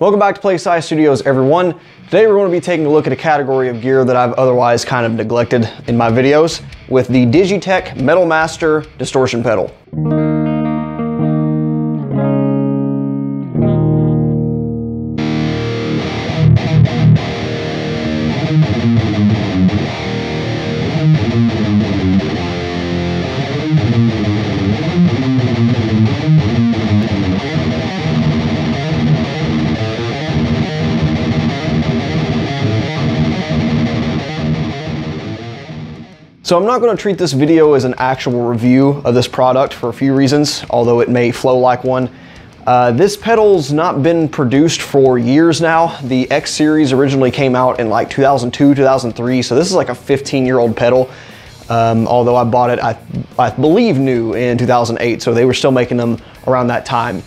Welcome back to Plague Scythe Studios, everyone. Today we're going to be taking a look at a category of gear that I've otherwise kind of neglected in my videos with the Digitech Metal Master distortion pedal. So I'm not going to treat this video as an actual review of this product for a few reasons, although it may flow like one. This pedal's not been produced for years now. The X series originally came out in like 2002, 2003, so this is like a 15-year-old pedal. Although I bought it, I believe new in 2008, so they were still making them around that time.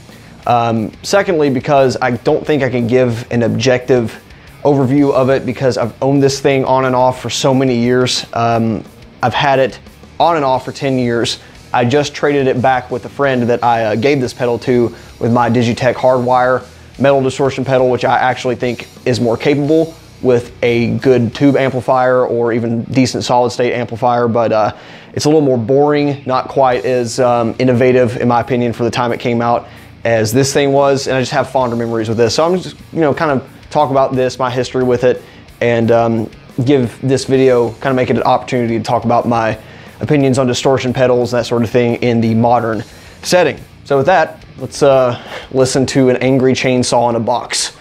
Secondly, because I don't think I can give an objective overview of it because I've owned this thing on and off for so many years. I've had it on and off for 10 years. I just traded it back with a friend that I gave this pedal to with my Digitech Hardwire metal distortion pedal, which I actually think is more capable with a good tube amplifier or even decent solid state amplifier, but it's a little more boring, not quite as innovative in my opinion for the time it came out as this thing was, and I just have fonder memories with this. So I'm just, kind of talk about this, my history with it, and give this video, kind of make it an opportunity to talk about my opinions on distortion pedals and that sort of thing in the modern setting. So with that, let's listen to an angry chainsaw in a box.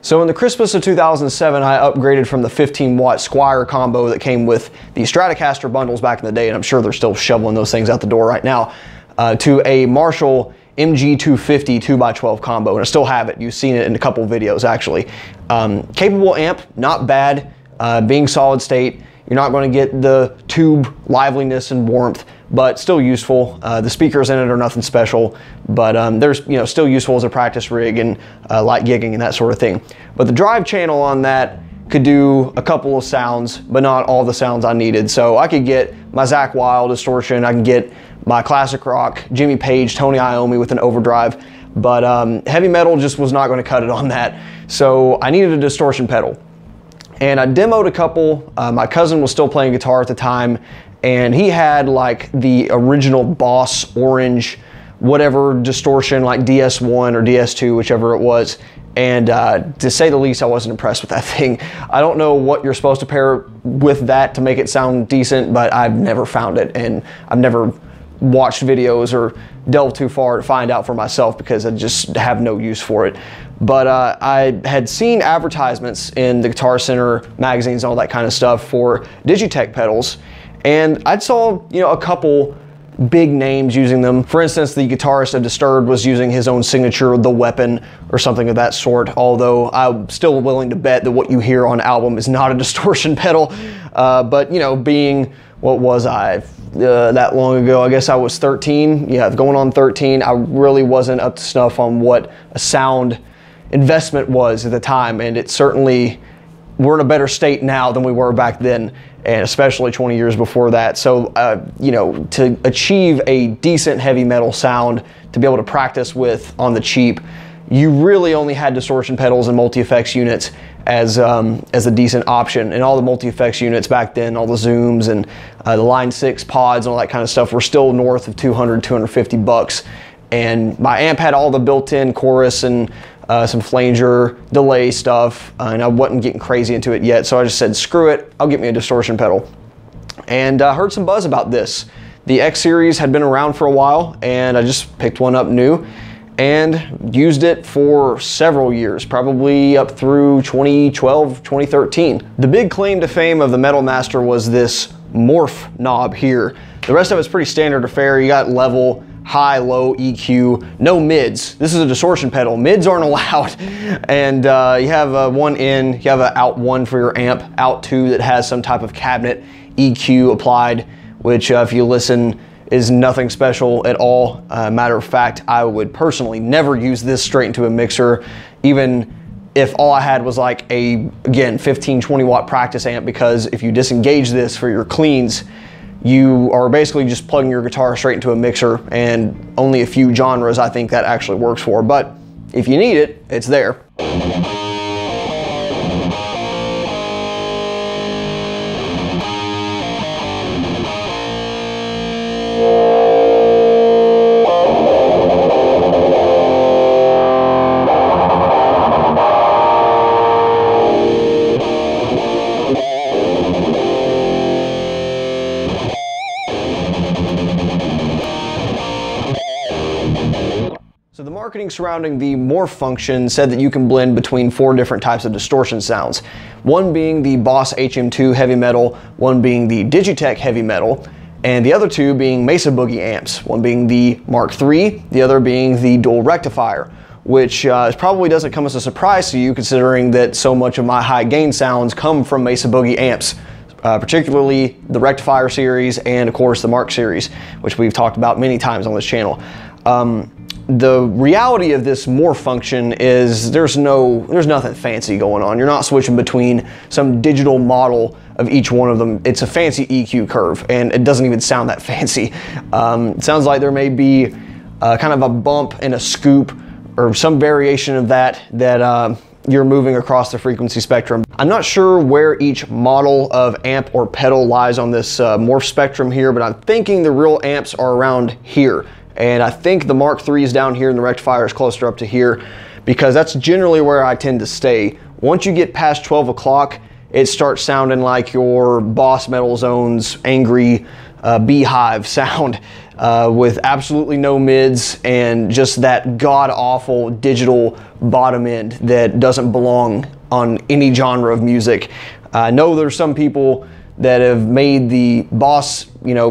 So in the Christmas of 2007, I upgraded from the 15-watt Squire combo that came with the Stratocaster bundles back in the day, and I'm sure they're still shoveling those things out the door right now, to a Marshall MG250 2x12 combo, and I still have it. You've seen it in a couple videos, actually. Capable amp, not bad, being solid state. You're not going to get the tube liveliness and warmth, but still useful. The speakers in it are nothing special, but they're still useful as a practice rig and light gigging and that sort of thing. But the drive channel on that could do a couple of sounds, but not all the sounds I needed. So I could get my Zakk Wylde distortion, I can get my classic rock, Jimmy Page, Tony Iommi with an overdrive, but heavy metal just was not going to cut it on that. So I needed a distortion pedal. And I demoed a couple. My cousin was still playing guitar at the time, and he had like the original Boss orange, whatever distortion, like DS1 or DS2, whichever it was. And to say the least, I wasn't impressed with that thing. I don't know what you're supposed to pair with that to make it sound decent, but I've never found it, and I've never watched videos or delved too far to find out for myself because I just have no use for it. But I had seen advertisements in the Guitar Center magazines and all that kind of stuff for Digitech pedals, and I saw a couple big names using them. For instance, the guitarist of Disturbed was using his own signature, The Weapon, or something of that sort, although I'm still willing to bet that what you hear on album is not a distortion pedal. But being, what was I, that long ago, I guess I was 13, going on 13, I really wasn't up to snuff on what a sound investment was at the time, and it certainly, we're in a better state now than we were back then, and especially 20 years before that. So to achieve a decent heavy metal sound to be able to practice with on the cheap, you really only had distortion pedals and multi-effects units as a decent option. And all the multi-effects units back then, all the Zooms and the Line 6 pods and all that kind of stuff were still north of 200, 250 bucks. And my amp had all the built-in chorus and some flanger delay stuff, and I wasn't getting crazy into it yet, so I just said, screw it, I'll get me a distortion pedal. And I heard some buzz about this. The X series had been around for a while, and I just picked one up new and used it for several years, probably up through 2012, 2013. The big claim to fame of the Metal Master was this morph knob here. The rest of it's pretty standard affair. You got level, high, low, EQ, no mids. This is a distortion pedal. Mids aren't allowed. And you have one in, you have an out one for your amp, out two that has some type of cabinet EQ applied, which if you listen is nothing special at all. Matter of fact, I would personally never use this straight into a mixer, even if all I had was like a, again, 15, 20 watt practice amp, because if you disengage this for your cleans, you are basically just plugging your guitar straight into a mixer, and only a few genres I think that actually works for. But if you need it, it's there. So the marketing surrounding the morph function said that you can blend between 4 different types of distortion sounds. One being the Boss HM2 heavy metal, one being the Digitech heavy metal, and the other 2 being Mesa Boogie amps, one being the Mark III, the other being the dual rectifier, which probably doesn't come as a surprise to you, considering that so much of my high gain sounds come from Mesa Boogie amps, particularly the rectifier series and of course the Mark series, which we've talked about many times on this channel. The reality of this morph function is there's nothing fancy going on. You're not switching between some digital model of each one of them. It's a fancy EQ curve, and it doesn't even sound that fancy. It sounds like there may be kind of a bump and a scoop or some variation of that you're moving across the frequency spectrum. I'm not sure where each model of amp or pedal lies on this morph spectrum here, but I'm thinking the real amps are around here. And I think the Mark III is down here and the rectifier is closer up to here, because that's generally where I tend to stay. Once you get past 12 o'clock, it starts sounding like your Boss Metal Zone's angry beehive sound with absolutely no mids and just that god-awful digital bottom end that doesn't belong on any genre of music. I know there's some people that have made the Boss,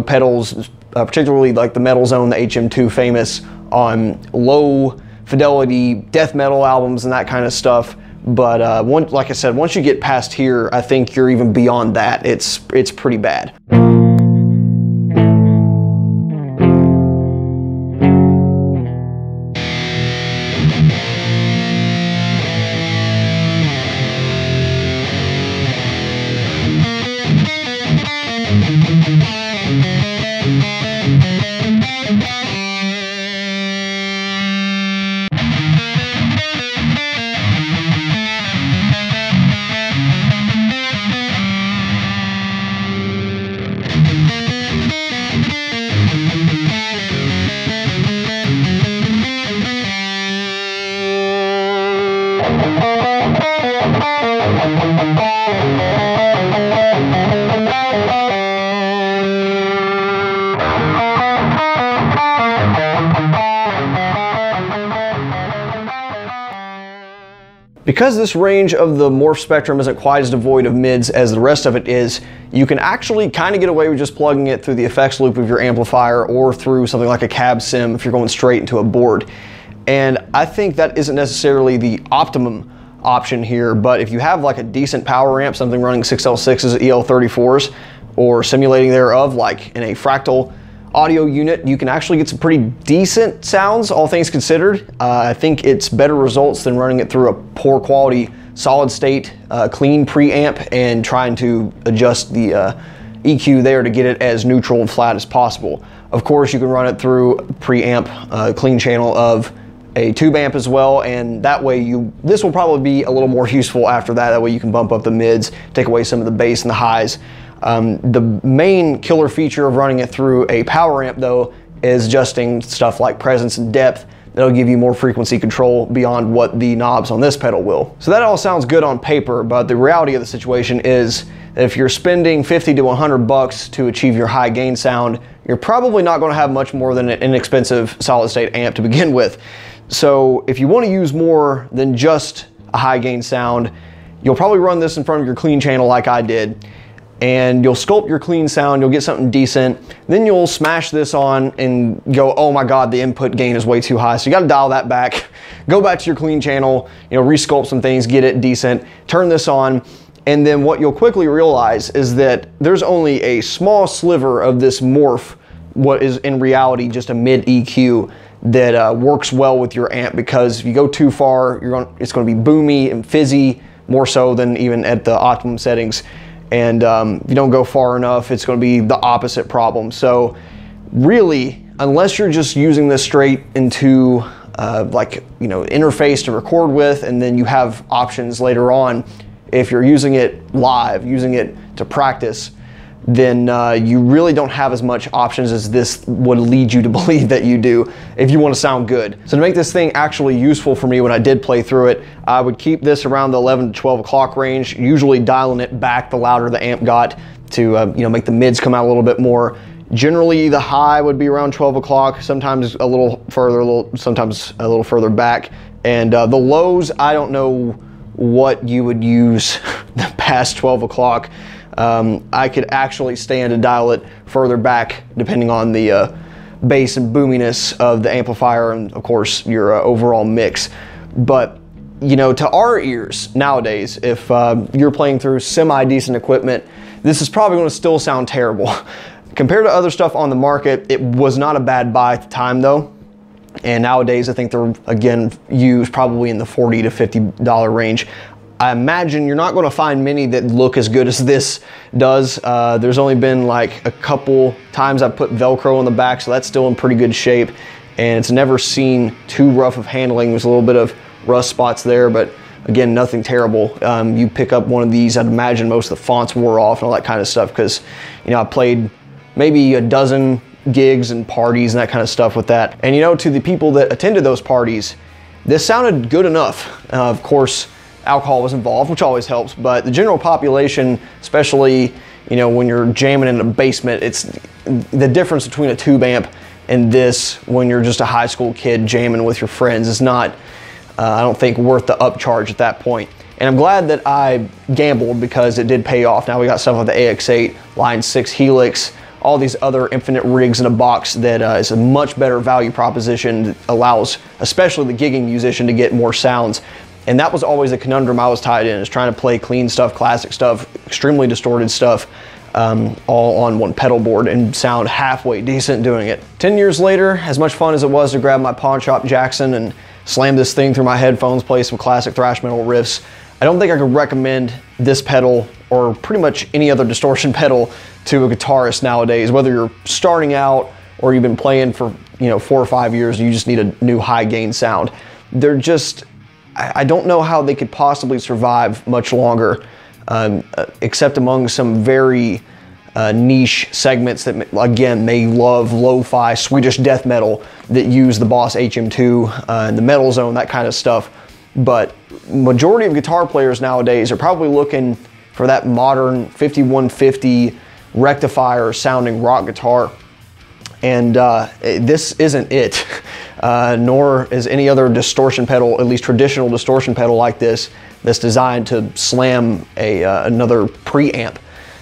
pedals, particularly like the Metal Zone, the HM2, famous on low fidelity death metal albums and that kind of stuff. But like I said, once you get past here, I think you're even beyond that. It's pretty bad. Because this range of the morph spectrum isn't quite as devoid of mids as the rest of it is, you can actually kind of get away with just plugging it through the effects loop of your amplifier or through something like a cab sim if you're going straight into a board. And I think that isn't necessarily the optimum option here, but if you have like a decent power amp, something running 6L6s, EL34s, or simulating thereof, like in a fractal audio unit, you can actually get some pretty decent sounds, all things considered. I think it's better results than running it through a poor quality solid state clean preamp and trying to adjust the EQ there to get it as neutral and flat as possible. Of course, you can run it through a preamp clean channel of a tube amp as well, and that way this will probably be a little more useful after that. That way you can bump up the mids, take away some of the bass and the highs. The main killer feature of running it through a power amp though is adjusting stuff like presence and depth. That'll give you more frequency control beyond what the knobs on this pedal will. So that all sounds good on paper, but the reality of the situation is that if you're spending 50 to 100 bucks to achieve your high gain sound, you're probably not going to have much more than an inexpensive solid state amp to begin with. So if you want to use more than just a high gain sound, you'll probably run this in front of your clean channel like I did, and you'll sculpt your clean sound, you'll get something decent, then you'll smash this on and go, oh my God, the input gain is way too high. So you gotta dial that back, go back to your clean channel, resculpt some things, get it decent, turn this on, and then what you'll quickly realize is that there's only a small sliver of this morph, what is in reality just a mid EQ, that works well with your amp, because if you go too far, it's going to be boomy and fizzy, more so than even at the optimum settings. And if you don't go far enough, it's going to be the opposite problem. So really, unless you're just using this straight into interface to record with, and then you have options later on, if you're using it live, using it to practice, then you really don't have as much options as this would lead you to believe that you do if you want to sound good. So to make this thing actually useful for me when I did play through it, I would keep this around the 11 to 12 o'clock range, usually dialing it back the louder the amp got to make the mids come out a little bit more. Generally the high would be around 12 o'clock, sometimes a little further, sometimes a little further back. And the lows, I don't know what you would use past 12 o'clock. I could actually stand to dial it further back depending on the bass and boominess of the amplifier and of course your overall mix. But to our ears nowadays, if you're playing through semi-decent equipment, this is probably going to still sound terrible. Compared to other stuff on the market, it was not a bad buy at the time though. And nowadays I think they're again used probably in the $40 to $50 range. I imagine you're not going to find many that look as good as this does. There's only been like a couple times I put Velcro on the back, so that's still in pretty good shape. And it's never seen too rough of handling. There's a little bit of rust spots there, but again, nothing terrible. You pick up one of these, I'd imagine most of the fonts wore off and all that kind of stuff, because I played maybe a dozen gigs and parties and that kind of stuff with that. And to the people that attended those parties, this sounded good enough. Of course, alcohol was involved, which always helps, but the general population, especially when you're jamming in a basement, it's the difference between a tube amp and this when you're just a high school kid jamming with your friends is not, I don't think, worth the upcharge at that point. And I'm glad that I gambled, because it did pay off. Now we got stuff like the AX8, Line 6 Helix, all these other infinite rigs in a box that is a much better value proposition that allows especially the gigging musician to get more sounds. And that was always a conundrum I was tied in, is trying to play clean stuff, classic stuff, extremely distorted stuff, all on one pedal board and sound halfway decent doing it. 10 years later, as much fun as it was to grab my Pawn Shop Jackson and slam this thing through my headphones, play some classic thrash metal riffs, I don't think I could recommend this pedal or pretty much any other distortion pedal to a guitarist nowadays, whether you're starting out or you've been playing for 4 or 5 years and you just need a new high gain sound. They're just, I don't know how they could possibly survive much longer, except among some very niche segments that again may love lo-fi Swedish death metal that use the Boss HM2 and the Metal Zone, that kind of stuff. But majority of guitar players nowadays are probably looking for that modern 5150 rectifier sounding rock guitar, and this isn't it. Nor is any other distortion pedal, at least traditional distortion pedal like this, that's designed to slam another preamp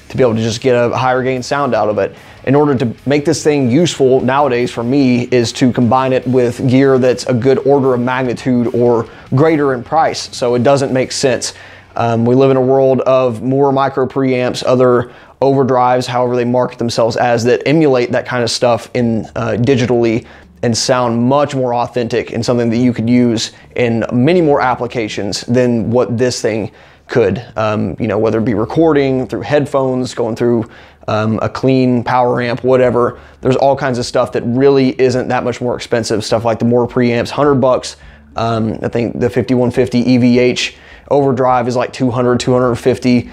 to be able to just get a higher gain sound out of it. In order to make this thing useful nowadays for me is to combine it with gear that's a good order of magnitude or greater in price, so it doesn't make sense. We live in a world of more micro preamps, other overdrives, however they market themselves as, that emulate that kind of stuff in digitally and sound much more authentic and something that you could use in many more applications than what this thing could. Whether it be recording through headphones, going through a clean power amp, whatever. There's all kinds of stuff that really isn't that much more expensive. Stuff like the more preamps, $100. I think the 5150 EVH overdrive is like $200, $250.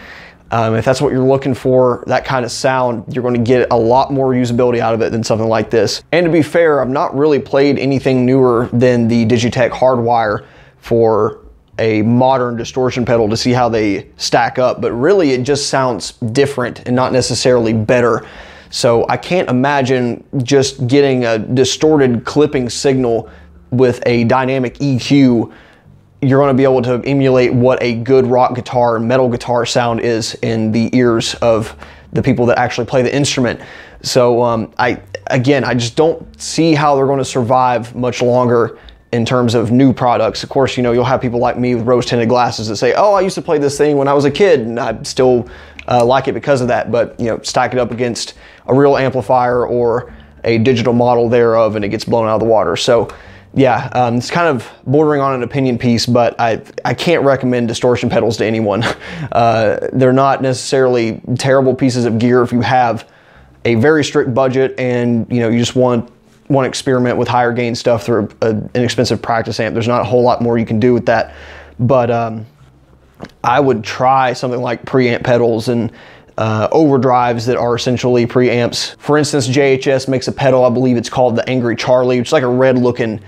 If that's what you're looking for, that kind of sound, you're going to get a lot more usability out of it than something like this. And to be fair, I've not really played anything newer than the Digitech Hardwire for a modern distortion pedal to see how they stack up, but really it just sounds different and not necessarily better. So I can't imagine just getting a distorted clipping signal with a dynamic EQ. You're going to be able to emulate what a good rock guitar and metal guitar sound is in the ears of the people that actually play the instrument. So I just don't see how they're going to survive much longer in terms of new products. Of course, you'll have people like me with rose-tinted glasses that say, oh, I used to play this thing when I was a kid and I still like it because of that. But stack it up against a real amplifier or a digital model thereof and it gets blown out of the water. So yeah, it's kind of bordering on an opinion piece, but I can't recommend distortion pedals to anyone. They're not necessarily terrible pieces of gear if you have a very strict budget and you just want to experiment with higher gain stuff through an expensive practice amp. There's not a whole lot more you can do with that, but I would try something like preamp pedals and overdrives that are essentially preamps. For instance, JHS makes a pedal, I believe it's called the Angry Charlie, which is like a red looking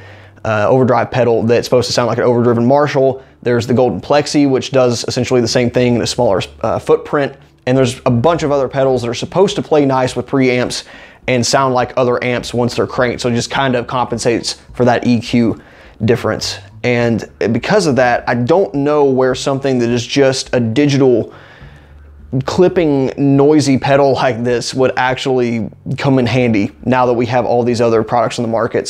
overdrive pedal that's supposed to sound like an overdriven Marshall. There's the Golden Plexi, which does essentially the same thing in a smaller footprint. And there's a bunch of other pedals that are supposed to play nice with preamps and sound like other amps once they're cranked. So it just kind of compensates for that EQ difference. And because of that, I don't know where something that is just a digital clipping noisy pedal like this would actually come in handy now that we have all these other products on the market.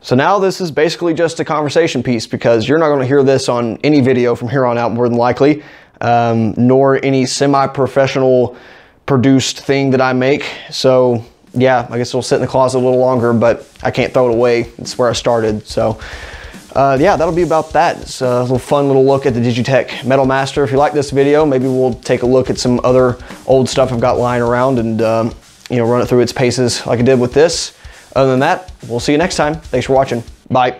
So now this is basically just a conversation piece because you're not going to hear this on any video from here on out more than likely, nor any semi-professional produced thing that I make. So yeah, I guess it'll sit in the closet a little longer, but I can't throw it away. It's where I started. So yeah, that'll be about that. It's a little fun little look at the Digitech Metal Master. If you like this video, maybe we'll take a look at some other old stuff I've got lying around and run it through its paces like I did with this. Other than that, we'll see you next time. Thanks for watching. Bye.